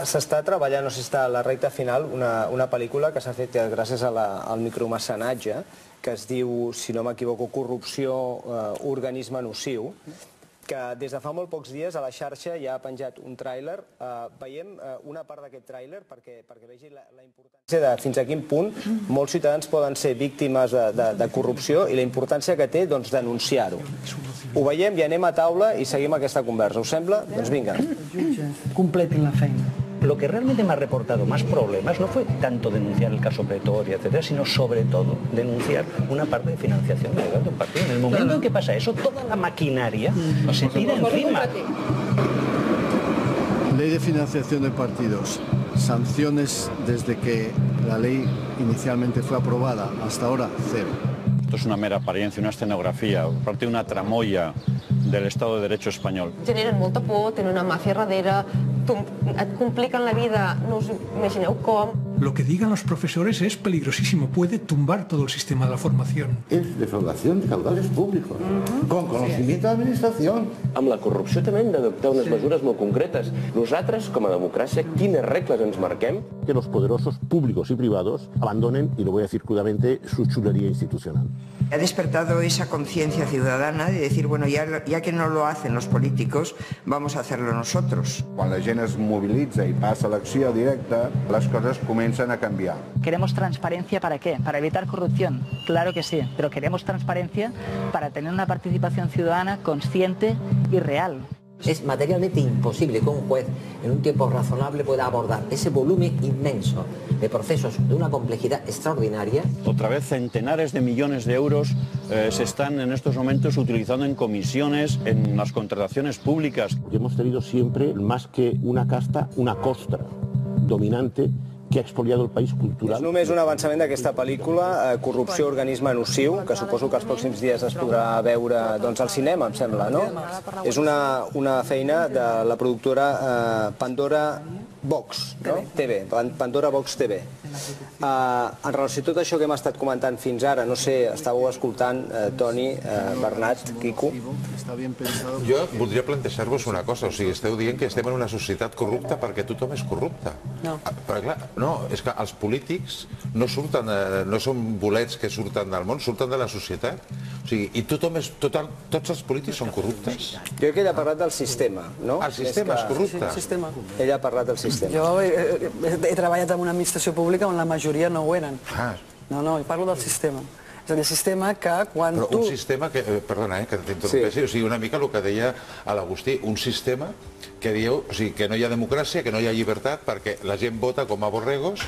s'està treballant, no sé si està a la recta final, una pel·lícula que s'ha fet gràcies al micromecenatge, que es diu, si no m'equivoco, Corrupció, organisme nociu, que des de fa molt pocs dies a la xarxa ja ha penjat un tràiler. Veiem una part d'aquest tràiler perquè vegi la importància de fins a quin punt molts ciutadans poden ser víctimes de corrupció i la importància que té denunciar-ho. Ho veiem i anem a taula i seguim aquesta conversa. Us sembla? Doncs vinga. Completin la feina. Lo que realmente me ha reportado más problemas no fue tanto denunciar el caso Pretoria, etcétera, sino sobre todo denunciar una parte de financiación ilegal de un partido. En el momento en que pasa eso, toda la maquinaria se tira encima. Ley de financiación de partidos. Sanciones desde que la ley inicialmente fue aprobada hasta ahora, cero. Esto es una mera apariencia, una escenografía, parte de una tramoya del Estado de Derecho español. Generen molta por, tenen una màfia darrere, et compliquen la vida, no us imagineu com. Lo que digan los profesores es peligrosísimo, puede tumbar todo el sistema de la formación. Es defraudación de caudales públicos, con conocimiento de l'administració. Amb la corrupció també hem d'adoptar unes mesures molt concretes. Nosaltres, com a democràcia, quines regles ens marquem? Que los poderosos públicos y privados abandonen, y lo voy a decir crudamente, su chulería institucional. Ha despertado esa conciencia ciudadana de decir, bueno, ya que no lo hacen los políticos, vamos a hacerlo nosotros. Quan la gent es mobilitza i passa a l'acció directa, les coses comencen a canviar. ¿Queremos transparencia para qué? ¿Para evitar corrupción? Claro que sí, pero queremos transparencia para tener una participación ciudadana consciente y real. Es materialmente imposible que un juez en un tiempo razonable pueda abordar ese volumen inmenso de procesos de una complejidad extraordinaria. Otra vez, centenares de millones de euros se están en estos momentos utilizando en comisiones, en las contrataciones públicas. Hemos tenido siempre, más que una casta, una costra dominante que ha expoliado el país cultural. És només un avançament d'aquesta pel·lícula, Corrupció, organisme nociu, que suposo que els pròxims dies es podrà veure al cinema, em sembla, no? És una feina de la productora Pandora Box TV, Pandora Box TV. En relació a tot això que hem estat comentant fins ara, no sé, estàveu escoltant, Toni, Bernat, Quico? Jo voldria plantejar-vos una cosa, o sigui, esteu dient que estem en una societat corrupta perquè tothom és corrupte. No. Però clar, no, és que els polítics no són bolets que surten del món, surten de la societat. O sigui, i tots els polítics són corruptes. Jo crec que ella ha parlat del sistema, no? El sistema és corrupte. Ella ha parlat del sistema. Jo he treballat en una administració pública on la majoria no ho eren. No, jo parlo del sistema. És a dir, el sistema que quan tu... Però un sistema que, perdona, que t'interrompessi, o sigui, una mica el que deia l'Agustí, un sistema que diu que no hi ha democràcia, que no hi ha llibertat, perquè la gent vota com a borregos